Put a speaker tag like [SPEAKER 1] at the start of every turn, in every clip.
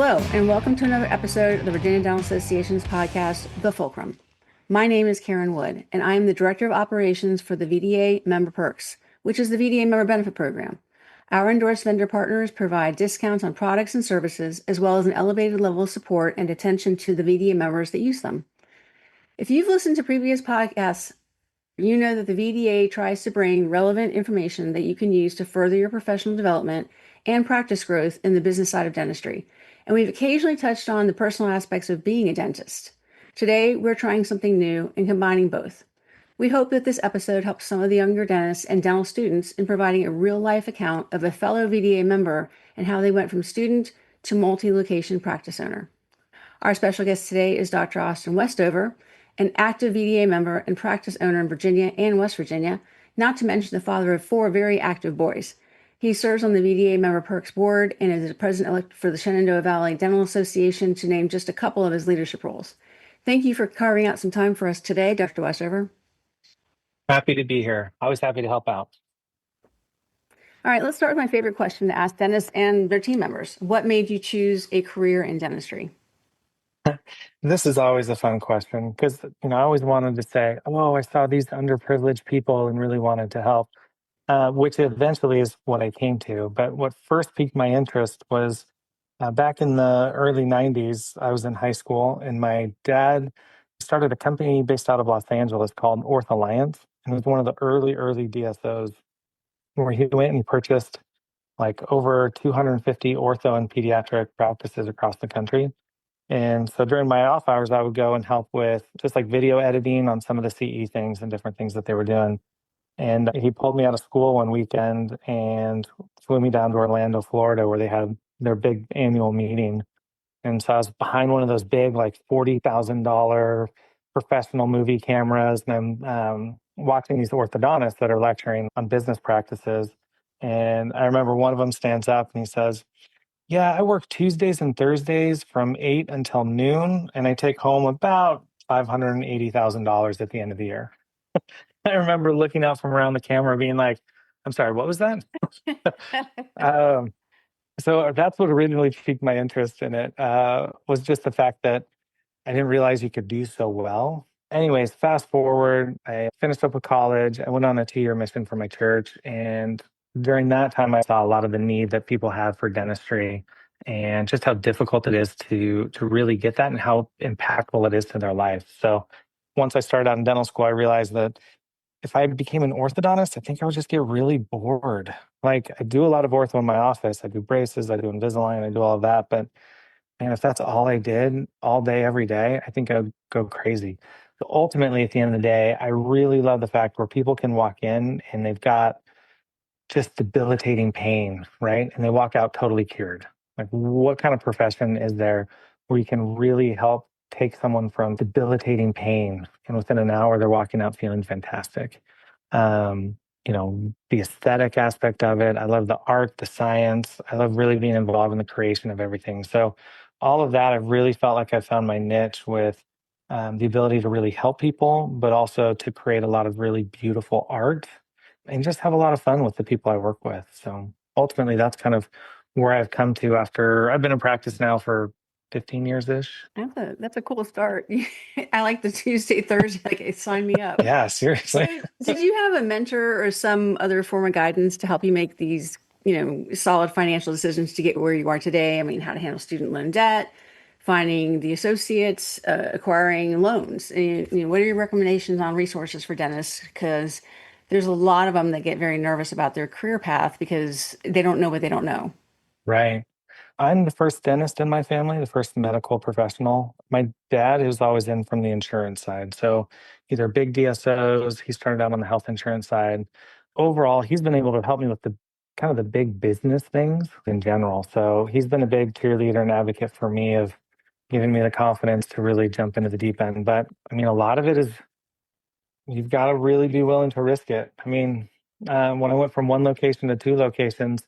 [SPEAKER 1] Hello, and welcome to another episode of the Virginia Dental Association's podcast, The Fulcrum. My name is Karen Wood, and I am the Director of Operations for the VDA Member Perks, which is the VDA Member Benefit Program. Our endorsed vendor partners provide discounts on products and services, as well as an elevated level of support and attention to the VDA members that use them. If you've listened to previous podcasts, you know that the VDA tries to bring relevant information that you can use to further your professional development and practice growth in the business side of dentistry. And we've occasionally touched on the personal aspects of being a dentist. Today, we're trying something new and combining both. We hope that this episode helps some of the younger dentists and dental students in providing a real-life account of a fellow VDA member and how they went from student to multi-location practice owner. Our special guest today is Dr. Austin Westover, an active VDA member and practice owner in Virginia and West Virginia, not to mention the father of 4 very active boys. He serves on the VDA Member Perks board and is the president-elect for the Shenandoah Valley Dental Association, to name just a couple of his leadership roles. Thank you for carving out some time for us today, Dr. Westover.
[SPEAKER 2] Happy to be here. Always happy to help out.
[SPEAKER 1] All right, let's start with my favorite question to ask dentists and their team members. What made you choose a career in dentistry?
[SPEAKER 2] This is always a fun question because, I always wanted to say, oh, I saw these underprivileged people and really wanted to help, which eventually is what I came to. But what first piqued my interest was back in the early 90s, I was in high school and my dad started a company based out of Los Angeles called Orth Alliance. And it was one of the early DSOs where he went and he purchased like over 250 ortho and pediatric practices across the country. And so during my off hours, I would go and help with just like video editing on some of the CE things and different things that they were doing. And he pulled me out of school one weekend and flew me down to Orlando, Florida, where they had their big annual meeting. And so I was behind one of those big, like $40,000 professional movie cameras. And I'm watching these orthodontists that are lecturing on business practices. And I remember one of them stands up and he says, yeah, I work Tuesdays and Thursdays from 8 until noon, and I take home about $580,000 at the end of the year. I remember looking out from around the camera being like, I'm sorry, what was that? So that's what originally piqued my interest in it, was just the fact that I didn't realize you could do so well. Anyways, fast forward, I finished up with college. I went on a 2-year mission for my church. And during that time, I saw a lot of the need that people have for dentistry and just how difficult it is to really get that and how impactful it is to their life. So once I started out in dental school, I realized that if I became an orthodontist, I think I would just get really bored. Like I do a lot of ortho in my office. I do braces, I do Invisalign, I do all of that. But man, if that's all I did all day, every day, I think I'd go crazy. So ultimately, at the end of the day, I really love the fact where people can walk in and they've got just debilitating pain, right? And they walk out totally cured. Like, what kind of profession is there where you can really help take someone from debilitating pain and within an hour they're walking out feeling fantastic? The aesthetic aspect of it. I love the art, the science. I love really being involved in the creation of everything. So all of that, I've really felt like I found my niche with the ability to really help people, but also to create a lot of really beautiful art and just have a lot of fun with the people I work with. So ultimately, that's kind of where I've come to after I've been in practice now for 15 years-ish.
[SPEAKER 1] That's a cool start. I like the Tuesday, Thursday, like sign me up.
[SPEAKER 2] Yeah, seriously.
[SPEAKER 1] So, did you have a mentor or some other form of guidance to help you make these, solid financial decisions to get where you are today? I mean, how to handle student loan debt, finding the associates, acquiring loans. And, what are your recommendations on resources for dentists? Because there's a lot of them that get very nervous about their career path because they don't know what they don't know.
[SPEAKER 2] Right. I'm the first dentist in my family, the first medical professional. My dad is always in from the insurance side. So either big DSOs, he started out on the health insurance side. Overall, he's been able to help me with the kind of the big business things in general. So he's been a big cheerleader and advocate for me of giving me the confidence to really jump into the deep end. But I mean, a lot of it is you've got to really be willing to risk it. I mean, when I went from one location to 2 locations,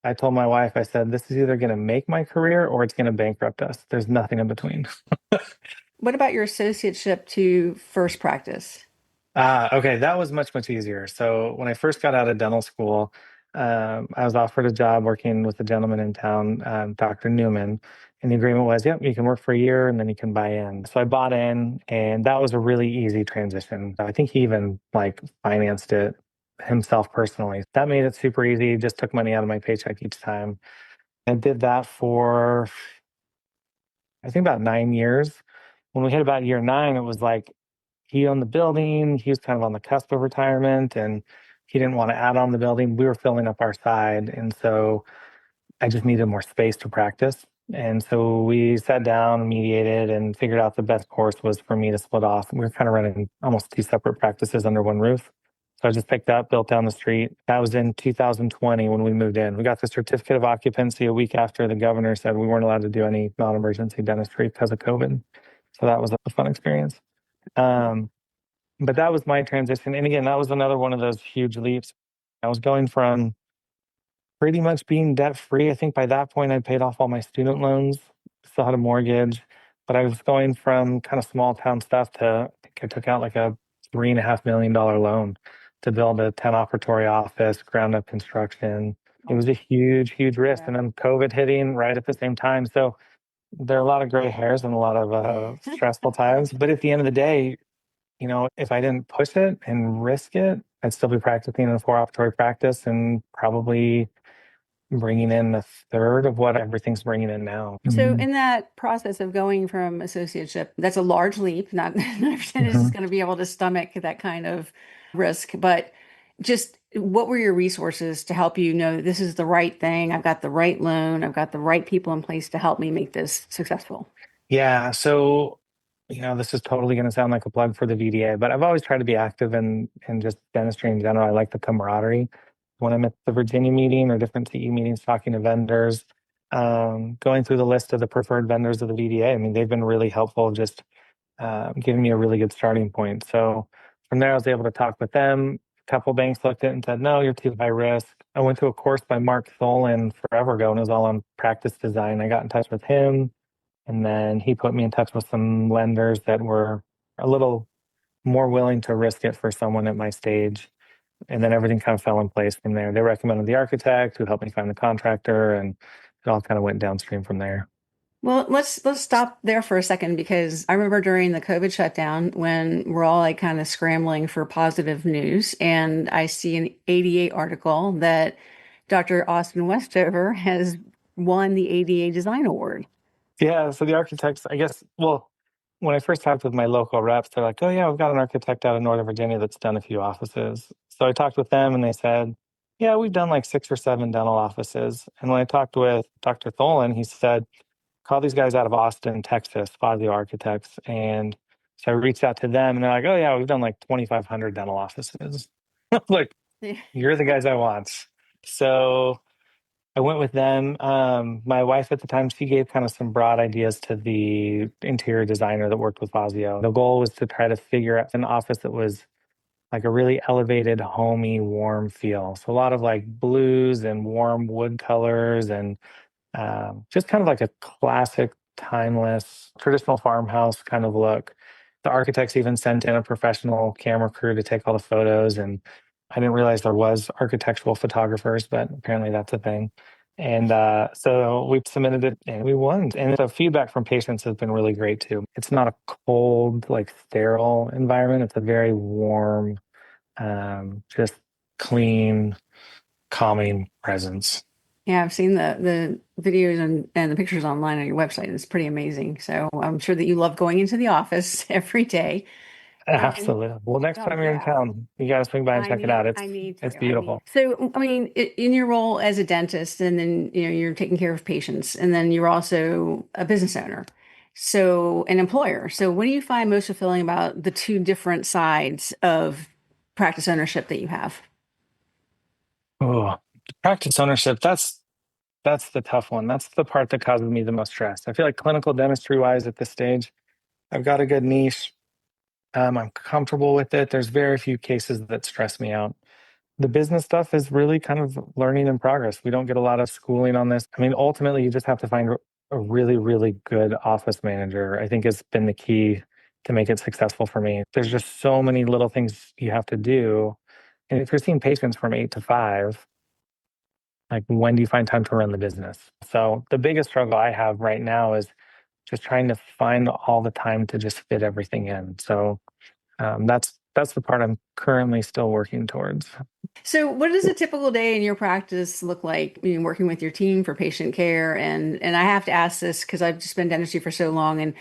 [SPEAKER 2] I told my wife, I said, this is either going to make my career or it's going to bankrupt us. There's nothing in between.
[SPEAKER 1] What about your associateship to first practice?
[SPEAKER 2] Okay, that was much easier. So when I first got out of dental school, I was offered a job working with a gentleman in town, Dr. Newman, and the agreement was, yep, you can work for a year and then you can buy in. So I bought in, and that was a really easy transition. I think he even like financed it himself personally. That made it super easy. Just took money out of my paycheck each time. I did that for, I think, about 9 years. When we hit about year nine, it was like he owned the building. He was kind of on the cusp of retirement, and he didn't want to add on the building. We were filling up our side. And so I just needed more space to practice. And so we sat down, mediated, and figured out the best course was for me to split off. We were kind of running almost two separate practices under one roof. So I just picked up, built down the street. That was in 2020 when we moved in. We got the certificate of occupancy a week after the governor said we weren't allowed to do any non-emergency dentistry because of COVID. So that was a fun experience. Um, but that was my transition. And again, that was another one of those huge leaps. I was going from pretty much being debt free. I think by that point, I'd paid off all my student loans, still had a mortgage, but I was going from kind of small town stuff to, I think I took out like a $3.5 million loan to build a 10 operatory office, ground up construction. It was a huge, huge risk. And then COVID hitting right at the same time. So there are a lot of gray hairs and a lot of stressful times. But at the end of the day, if I didn't push it and risk it, I'd still be practicing in a 4 operatory practice and probably bringing in a third of what everything's bringing in now.
[SPEAKER 1] So in that process of going from associateship, that's a large leap. Not every dentist is going to be able to stomach that kind of risk, but just what were your resources to help you know this is the right thing? I've got the right loan. I've got the right people in place to help me make this successful.
[SPEAKER 2] Yeah. So, this is totally going to sound like a plug for the VDA, but I've always tried to be active in just dentistry in general. I like the camaraderie. When I'm at the Virginia meeting or different CE meetings, talking to vendors, going through the list of the preferred vendors of the VDA, I mean, they've been really helpful, just giving me a really good starting point. So from there, I was able to talk with them. A couple banks looked at it and said, no, you're too high risk. I went to a course by Mark Tholen forever ago, and it was all on practice design. I got in touch with him, and then he put me in touch with some lenders that were a little more willing to risk it for someone at my stage. And then everything kind of fell in place from there. They recommended the architect who helped me find the contractor, and it all kind of went downstream from there.
[SPEAKER 1] Well, let's stop there for a second because I remember during the COVID shutdown when we're all like kind of scrambling for positive news, and I see an ADA article that Dr. Austin Westover has won the ADA Design Award.
[SPEAKER 2] Yeah, so the architects, I guess, well, when I first talked with my local reps, they're like, oh, yeah, we've got an architect out of Northern Virginia that's done a few offices. So I talked with them and they said, yeah, we've done like 6 or 7 dental offices. And when I talked with Dr. Tholen, he said, call these guys out of Austin, Texas, Fazio Architects. And so I reached out to them and they're like, oh, yeah, we've done like 2,500 dental offices. Like, you're the guys I want. So I went with them. My wife at the time, she gave kind of some broad ideas to the interior designer that worked with Fazio. The goal was to try to figure out an office that was like a really elevated, homey, warm feel. So a lot of like blues and warm wood colors and just kind of like a classic, timeless, traditional farmhouse kind of look. The architects even sent in a professional camera crew to take all the photos, and I didn't realize there was architectural photographers, but apparently that's a thing. And so we submitted it and we won. And the feedback from patients has been really great too. It's not a cold, like sterile environment. It's a very warm, just clean, calming presence.
[SPEAKER 1] Yeah, I've seen the videos and the pictures online on your website. It's pretty amazing. So I'm sure that you love going into the office every day.
[SPEAKER 2] Absolutely. Well, next
[SPEAKER 1] Oh
[SPEAKER 2] time you're in
[SPEAKER 1] yeah,
[SPEAKER 2] town, you got to swing by and check it out.
[SPEAKER 1] I need
[SPEAKER 2] It's
[SPEAKER 1] to.
[SPEAKER 2] beautiful.
[SPEAKER 1] So, I mean, in your role as a dentist, and then you're taking care of patients, and then you're also a business owner, so an employer. So, what do you find most fulfilling about the two different sides of practice ownership that you have?
[SPEAKER 2] Oh, practice ownership. That's the tough one. That's the part that causes me the most stress. I feel like clinical dentistry wise at this stage, I've got a good niche. I'm comfortable with it. There's very few cases that stress me out. The business stuff is really kind of learning in progress. We don't get a lot of schooling on this. I mean, ultimately, you just have to find a really, really good office manager, I think has been the key to make it successful for me. There's just so many little things you have to do. And if you're seeing patients from 8 to 5, Like, when do you find time to run the business? So the biggest struggle I have right now is just trying to find all the time to just fit everything in. So that's the part I'm currently still working towards.
[SPEAKER 1] So, what does a typical day in your practice look like? Working with your team for patient care, and I have to ask this because I've just been in dentistry for so long, and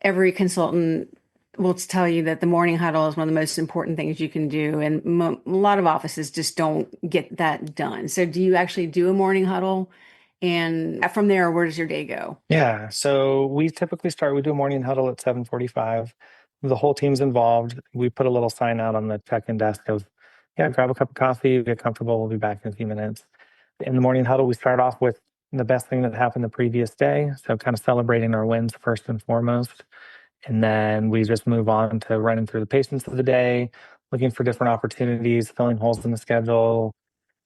[SPEAKER 1] every consultant will tell you that the morning huddle is one of the most important things you can do, and a lot of offices just don't get that done. So, do you actually do a morning huddle? And from there, where does your day go?
[SPEAKER 2] Yeah, so we do a morning huddle at 7:45. The whole team's involved. We put a little sign out on the check-in desk of, yeah, grab a cup of coffee, get comfortable, we'll be back in a few minutes. In the morning huddle, we start off with the best thing that happened the previous day, so kind of celebrating our wins first and foremost. And then we just move on to running through the patients of the day, looking for different opportunities, filling holes in the schedule,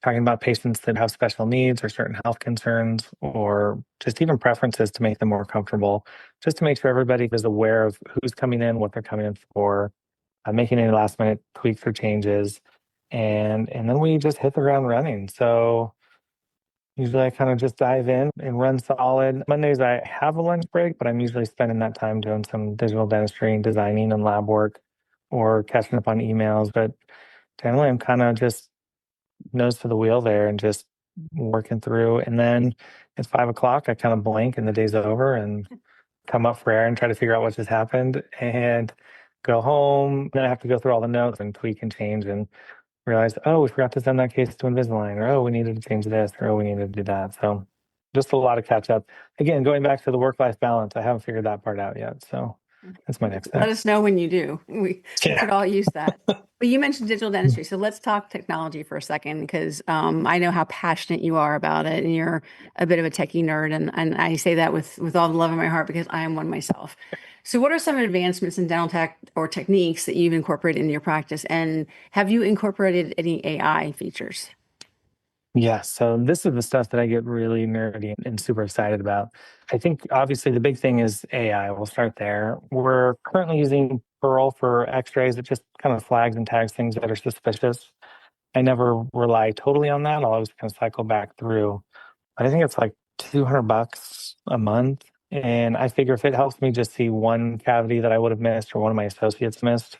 [SPEAKER 2] talking about patients that have special needs or certain health concerns, or just even preferences to make them more comfortable, just to make sure everybody is aware of who's coming in, what they're coming in for, making any last minute tweaks or changes. And then we just hit the ground running. So usually I kind of just dive in and run solid. Mondays I have a lunch break, but I'm usually spending that time doing some digital dentistry and designing and lab work or catching up on emails. But generally I'm kind of just nose to the wheel there and just working through. And then it's 5 o'clock. I kind of blink and the day's over and come up for air and try to figure out what just happened and go home. Then I have to go through all the notes and tweak and change and realize, oh, we forgot to send that case to Invisalign, or oh, we needed to change this, or oh, we needed to do that. So just a lot of catch up. Again, going back to the work life balance, I haven't figured that part out yet. So that's my next step.
[SPEAKER 1] Let us know when you do. We could all use that. But you mentioned digital dentistry, so let's talk technology for a second because I know how passionate you are about it, and you're a bit of a techie nerd, and I say that with all the love in my heart because I am one myself. So, what are some advancements in dental tech or techniques that you've incorporated into your practice, and have you incorporated any AI features?
[SPEAKER 2] Yeah, so this is the stuff that I get really nerdy and super excited about. I think obviously the big thing is AI. We'll start there. We're currently using Pearl for x-rays. It just kind of flags and tags things that are suspicious. I never rely totally on that. I'll always kind of cycle back through. I think it's like $200 a month. And I figure if it helps me just see one cavity that I would have missed or one of my associates missed,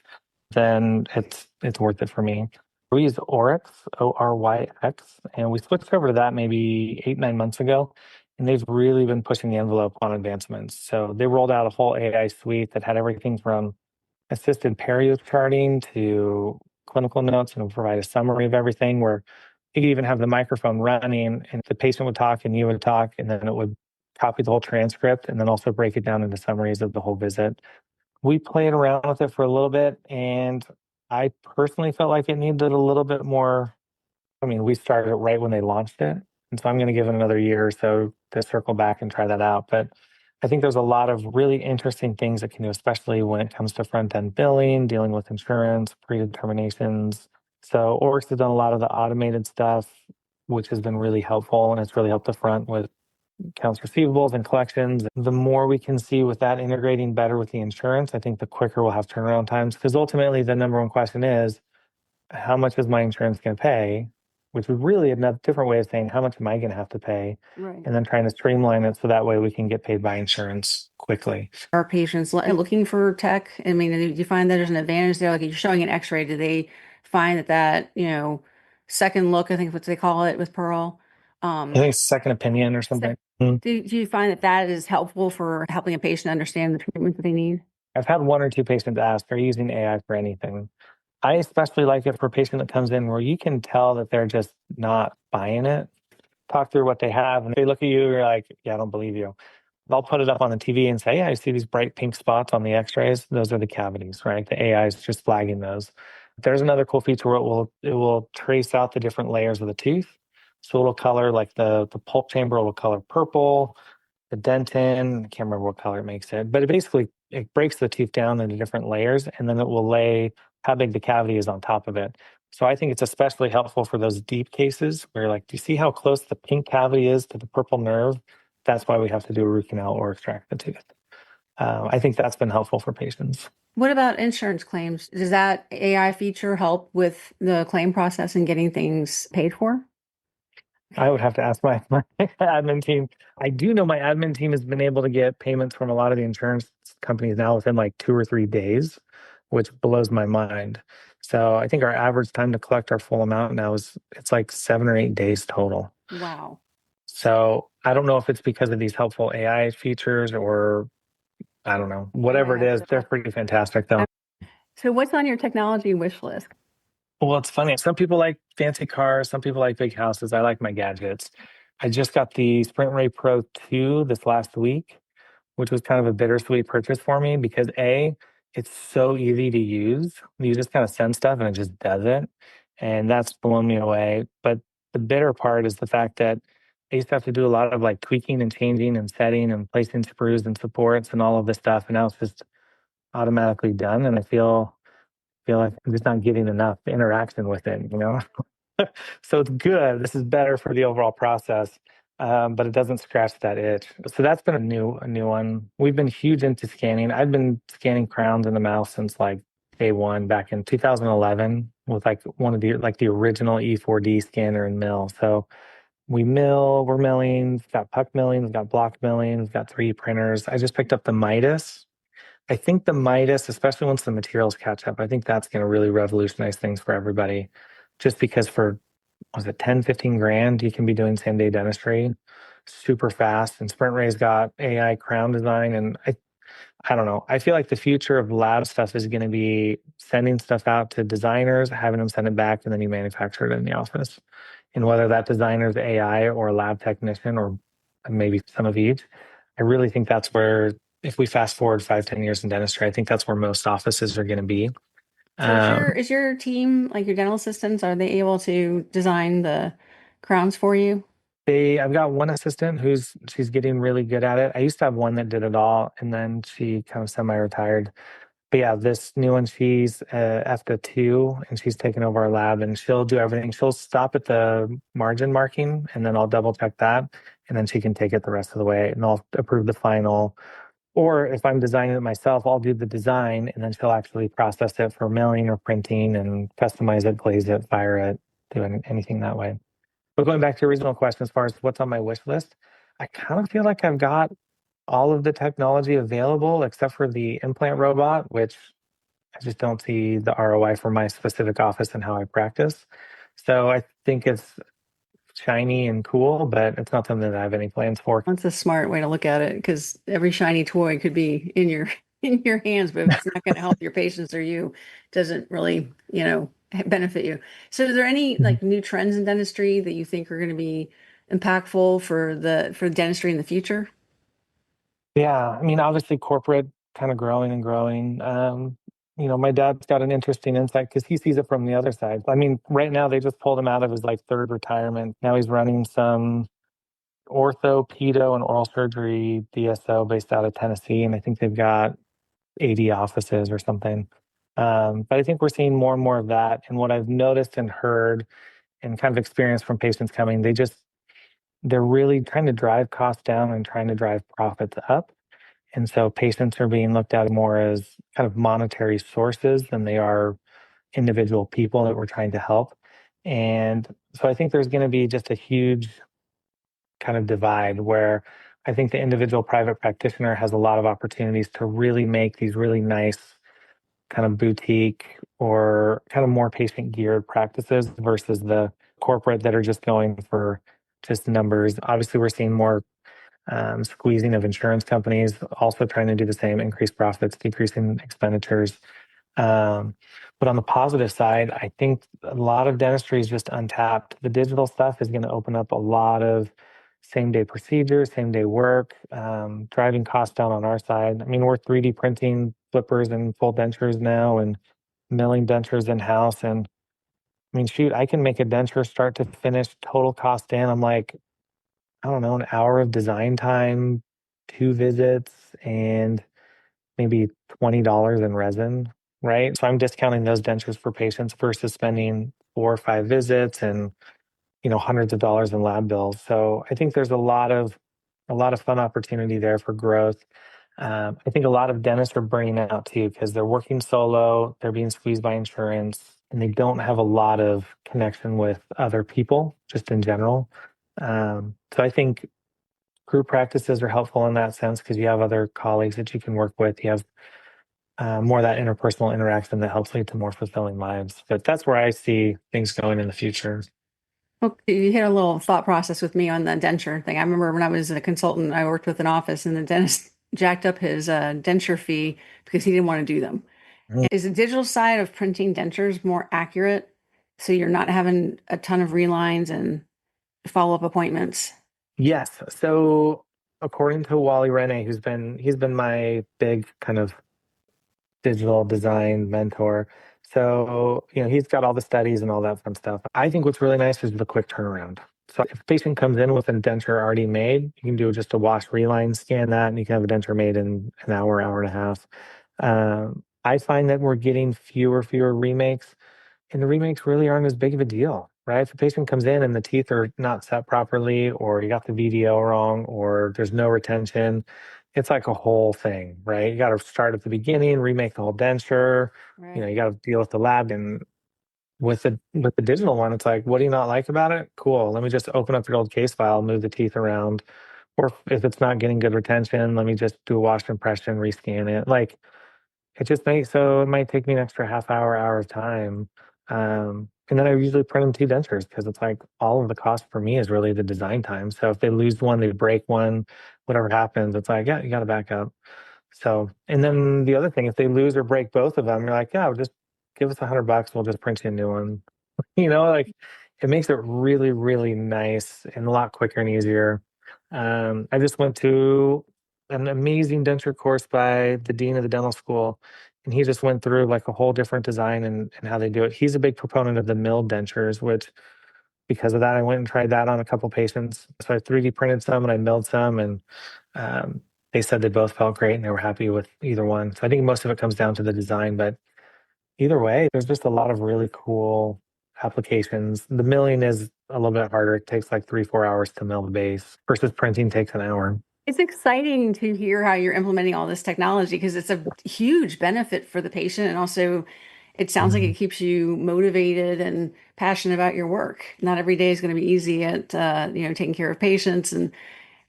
[SPEAKER 2] then it's worth it for me. We use Oryx, Oryx, and we switched over to that maybe 8, 9 months ago. And they've really been pushing the envelope on advancements. So they rolled out a whole AI suite that had everything from assisted perio charting to clinical notes and provide a summary of everything where you could even have the microphone running and the patient would talk and you would talk and then it would copy the whole transcript and then also break it down into summaries of the whole visit. We played around with it for a little bit and I personally felt like it needed a little bit more. I mean, we started it right when they launched it. And so I'm going to give it another year or so to circle back and try that out. But I think there's a lot of really interesting things it can do, especially when it comes to front end billing, dealing with insurance, predeterminations. So Oryx has done a lot of the automated stuff, which has been really helpful. And it's really helped the front with accounts receivables and collections. The more we can see with that integrating better with the insurance, I think the quicker we'll have turnaround times. Because ultimately, the number one question is, how much is my insurance going to pay? Which is really a different way of saying, how much am I going to have to pay?
[SPEAKER 1] Right.
[SPEAKER 2] And then trying to streamline it so that way we can get paid by insurance quickly.
[SPEAKER 1] Are patients looking for tech? I mean, do you find that there's an advantage there? Like, if you're showing an X-ray, do they find that second look, I think is what they call it with Pearl?
[SPEAKER 2] I think it's second opinion or something.
[SPEAKER 1] Do you find that that is helpful for helping a patient understand the treatment that they need?
[SPEAKER 2] I've had one or two patients ask, are you using AI for anything? I especially like it for a patient that comes in where you can tell that they're just not buying it. Talk through what they have, and they look at you, you're like, yeah, I don't believe you. They'll put it up on the TV and say, yeah, I see these bright pink spots on the x-rays. Those are the cavities, right? The AI is just flagging those. There's another cool feature where it will trace out the different layers of the tooth. So it'll color like the pulp chamber will color purple, the dentin, I can't remember what color it makes it, but it breaks the tooth down into different layers and then it will lay how big the cavity is on top of it. So I think it's especially helpful for those deep cases where, like, do you see how close the pink cavity is to the purple nerve? That's why we have to do a root canal or extract the tooth. I think that's been helpful for patients.
[SPEAKER 1] What about insurance claims? Does that AI feature help with the claim process and getting things paid for?
[SPEAKER 2] I would have to ask my admin team. I do know my admin team has been able to get payments from a lot of the insurance companies now within like 2 or 3 days, which blows my mind. So I think our average time to collect our full amount now it's like 7 or 8 days total.
[SPEAKER 1] Wow.
[SPEAKER 2] So I don't know if it's because of these helpful AI features or I don't know.
[SPEAKER 1] I might
[SPEAKER 2] Whatever it
[SPEAKER 1] have
[SPEAKER 2] is,
[SPEAKER 1] to.
[SPEAKER 2] they're pretty fantastic though.
[SPEAKER 1] So, what's on your technology wish list?
[SPEAKER 2] Well, it's funny. Some people like fancy cars, some people like big houses. I like my gadgets. I just got the Sprint Ray Pro 2 this last week, which was kind of a bittersweet purchase for me because A, it's so easy to use. You just kind of send stuff and it just does it. And that's blown me away. But the bitter part is the fact that I used to have to do a lot of like tweaking and changing and setting and placing screws and supports and all of this stuff. And now it's just automatically done. And I feel like I'm just not getting enough interaction with it, you know? So it's good. This is better for the overall process, but it doesn't scratch that itch. So that's been a new one. We've been huge into scanning. I've been scanning crowns in the mouth since like day one back in 2011 with like one of the original E4D scanner and mill. So we're milling, we've got puck milling, we've got block milling, we've got 3D printers. I just picked up the Midas. I think the Midas, especially once the materials catch up, I think that's going to really revolutionize things for everybody. Just because for, was it 10, 15 grand, you can be doing same day dentistry super fast. And Sprint Ray's got AI crown design. And I don't know. I feel like the future of lab stuff is going to be sending stuff out to designers, having them send it back, and then you manufacture it in the office. And whether that designer is AI or a lab technician or maybe some of each, I really think that's where, if we fast forward 5, 10 years in dentistry, I think that's where most offices are going to be.
[SPEAKER 1] So,
[SPEAKER 2] Um,
[SPEAKER 1] is your team, like your dental assistants, are they able to design the crowns for you?
[SPEAKER 2] I've got one assistant she's getting really good at it. I used to have one that did it all, and then she kind of semi-retired. But yeah, this new one, she's FD2, and she's taken over our lab, and she'll do everything. She'll stop at the margin marking, and then I'll double check that, and then she can take it the rest of the way, and I'll approve the final. Or if I'm designing it myself, I'll do the design, and then she'll actually process it for milling or printing and customize it, glaze it, fire it, do anything that way. But going back to your original question, as far as what's on my wish list, I kind of feel like I've got all of the technology available except for the implant robot, which I just don't see the ROI for my specific office and how I practice. So I think it's shiny and cool, but it's not something that I have any plans for.
[SPEAKER 1] That's a smart way to look at it because every shiny toy could be in your in your hands, but if it's not going to help your patients or you, it doesn't really, benefit you. So, is there any
[SPEAKER 2] Mhm.
[SPEAKER 1] like new trends in dentistry that you think are going to be impactful for dentistry in the future?
[SPEAKER 2] Yeah, I mean, obviously corporate kind of growing and growing. My dad's got an interesting insight because he sees it from the other side. I mean, right now they just pulled him out of his like third retirement. Now he's running some ortho, pedo, and oral surgery DSO based out of Tennessee, and I think they've got 80 offices or something. But I think we're seeing more and more of that. And what I've noticed and heard and kind of experienced from patients coming, they're really trying to drive costs down and trying to drive profits up. And so patients are being looked at more as kind of monetary sources than they are individual people that we're trying to help. And so I think there's going to be just a huge kind of divide where I think the individual private practitioner has a lot of opportunities to really make these really nice kind of boutique or kind of more patient geared practices versus the corporate that are just going for just numbers. Obviously, we're seeing more squeezing of insurance companies, also trying to do the same, increase profits, decreasing expenditures. Um, but on the positive side, I think a lot of dentistry is just untapped. The digital stuff is going to open up a lot of same day procedures, same day work, driving costs down on our side. I mean, we're 3D printing flippers and full dentures now and milling dentures in house. And I mean, shoot, I can make a denture start to finish, total cost in. I'm like, I don't know, an hour of design time, 2 visits, and maybe $20 in resin, right? So I'm discounting those dentures for patients versus spending 4 or 5 visits and hundreds of dollars in lab bills. So I think there's a lot of fun opportunity there for growth. I think a lot of dentists are burning out too because they're working solo, they're being squeezed by insurance, and they don't have a lot of connection with other people just in general. So I think group practices are helpful in that sense because you have other colleagues that you can work with. You have more of that interpersonal interaction that helps lead to more fulfilling lives. But that's where I see things going in the future.
[SPEAKER 1] Well, you hit a little thought process with me on the denture thing. I remember when I was a consultant, I worked with an office and the dentist jacked up his denture fee because he didn't want to do them.
[SPEAKER 2] Mhm.
[SPEAKER 1] Is the digital side of printing dentures more accurate? So you're not having a ton of relines and follow-up appointments?
[SPEAKER 2] Yes. So according to Wally Rene, he's been my big kind of digital design mentor. So, he's got all the studies and all that fun stuff. I think what's really nice is the quick turnaround. So if a patient comes in with a denture already made, you can do just a wash reline, scan that, and you can have a denture made in an hour, hour and a half. I find that we're getting fewer remakes, and the remakes really aren't as big of a deal, right? If a patient comes in and the teeth are not set properly, or you got the VDO wrong, or there's no retention, it's like a whole thing, right? You got to start at the beginning, remake the whole denture.
[SPEAKER 1] Right.
[SPEAKER 2] You got to deal with the lab, and with the digital one, it's like, what do you not like about it? Cool. Let me just open up your old case file, move the teeth around, or if it's not getting good retention, let me just do a wash impression, rescan it. Like, it just makes so it might take me an extra half hour, hour of time. And then I usually print them two dentures because it's like all of the cost for me is really the design time. So if they lose one, they break one, whatever happens, it's like, yeah, you got to back up. So, and then the other thing, if they lose or break both of them, you're like, yeah, just give us $100. We'll just print you a new one. Like it makes it really, really nice and a lot quicker and easier. I just went to an amazing denture course by the dean of the dental school, and he just went through like a whole different design and how they do it. He's a big proponent of the milled dentures, which because of that, I went and tried that on a couple patients. So I 3D printed some and I milled some, and um, they said they both felt great and they were happy with either one. So I think most of it comes down to the design, but either way, there's just a lot of really cool applications. The milling is a little bit harder. It takes like 3, 4 hours to mill the base versus printing takes an hour.
[SPEAKER 1] It's exciting to hear how you're implementing all this technology because it's a huge benefit for the patient. And also, it sounds like it
[SPEAKER 2] Mhm.
[SPEAKER 1] keeps you motivated and passionate about your work. Not every day is going to be easy at, taking care of patients and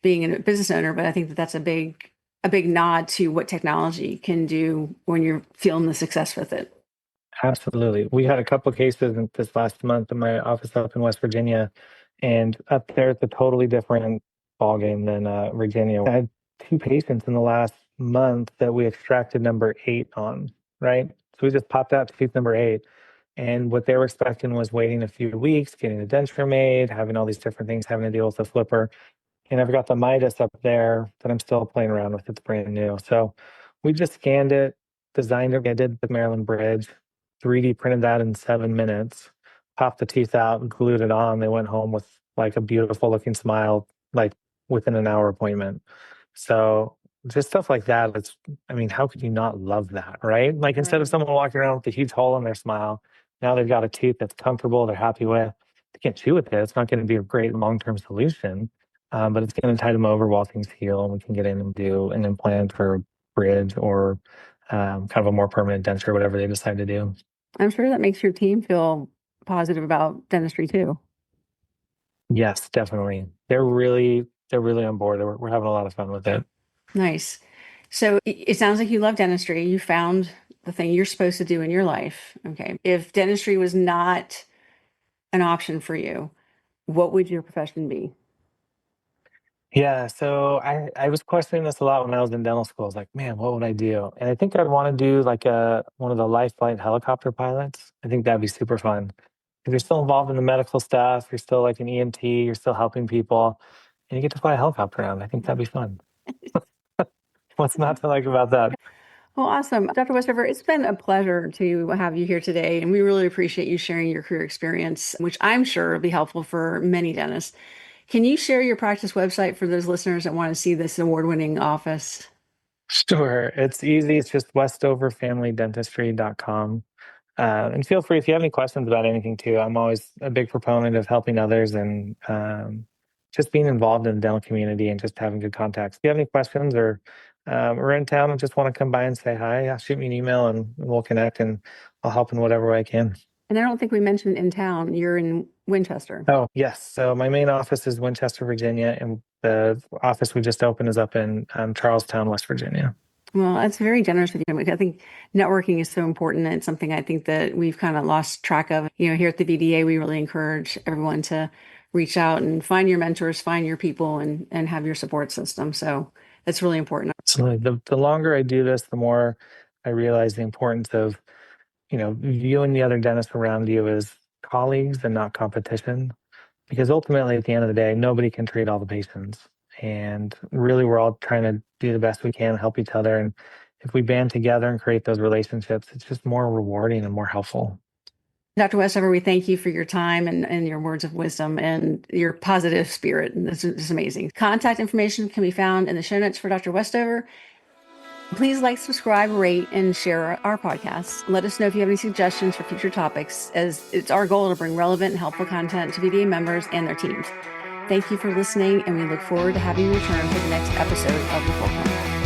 [SPEAKER 1] being a business owner, but I think that that's a big nod to what technology can do when you're feeling the success with it.
[SPEAKER 2] Absolutely. We had a couple of cases in this last month in my office up in West Virginia, and up there it's a totally different ballgame than Virginia. I had two patients in the last month that we extracted number 8 on, right? So we just popped out tooth number 8. And what they were expecting was waiting a few weeks, getting a denture made, having all these different things, having to deal with the flipper. And I've got the Midas up there that I'm still playing around with. It's brand new. So we just scanned it, designed it. I did the Maryland Bridge, 3D printed that in 7 minutes, popped the teeth out, glued it on. They went home with like a beautiful looking smile, like within an hour appointment. So just stuff like that. I mean, how could you not love that, right? Like instead of
[SPEAKER 1] Right.
[SPEAKER 2] someone walking around with a huge hole in their smile, now they've got a tooth that's comfortable, they're happy with. They can't chew with it. It's not going to be a great long term solution, but it's going to tide them over while things heal, and we can get in and do an implant for a bridge or kind of a more permanent denture, whatever they decide to do.
[SPEAKER 1] I'm sure that makes your team feel positive about dentistry too.
[SPEAKER 2] Yes, definitely. They're really on board. We're having a lot of fun with it.
[SPEAKER 1] Nice. So it sounds like you love dentistry. You found the thing you're supposed to do in your life. Okay. If dentistry was not an option for you, what would your profession be?
[SPEAKER 2] Yeah, so I was questioning this a lot when I was in dental school. I was like, man, what would I do? And I think I'd want to do like a one of the life flight helicopter pilots. I think that'd be super fun. If you're still involved in the medical stuff, you're still like an EMT, you're still helping people, and you get to fly a helicopter around. I think that'd be fun. What's not to like about that?
[SPEAKER 1] Well, awesome. Dr. Westover, it's been a pleasure to have you here today, and we really appreciate you sharing your career experience, which I'm sure will be helpful for many dentists. Can you share your practice website for those listeners that want to see this award-winning office?
[SPEAKER 2] Sure. It's easy. It's just westoverfamilydentistry.com. And feel free if you have any questions about anything too. I'm always a big proponent of helping others and just being involved in the dental community and just having good contacts. If you have any questions or are in town and just want to come by and say hi, yeah, shoot me an email and we'll connect and I'll help in whatever way I can.
[SPEAKER 1] And I don't think we mentioned in town, you're in Winchester.
[SPEAKER 2] Oh, yes. So my main office is Winchester, Virginia, and the office we just opened is up in Charlestown, West Virginia.
[SPEAKER 1] Well, that's very generous of you. I think networking is so important. And it's something I think that we've kind of lost track of. Here at the VDA, we really encourage everyone to reach out and find your mentors, find your people, and have your support system. So that's really important.
[SPEAKER 2] Absolutely. The longer I do this, the more I realize the importance of, viewing the other dentists around you as colleagues and not competition. Because ultimately, at the end of the day, nobody can treat all the patients. And really, we're all trying to do the best we can, help each other. And if we band together and create those relationships, it's just more rewarding and more helpful.
[SPEAKER 1] Dr. Westover, we thank you for your time and your words of wisdom and your positive spirit. And this is amazing. Contact information can be found in the show notes for Dr. Westover. Please like, subscribe, rate, and share our podcasts. Let us know if you have any suggestions for future topics, as it's our goal to bring relevant and helpful content to VDA members and their teams. Thank you for listening, and we look forward to having you return for the next episode of The Fulcrum.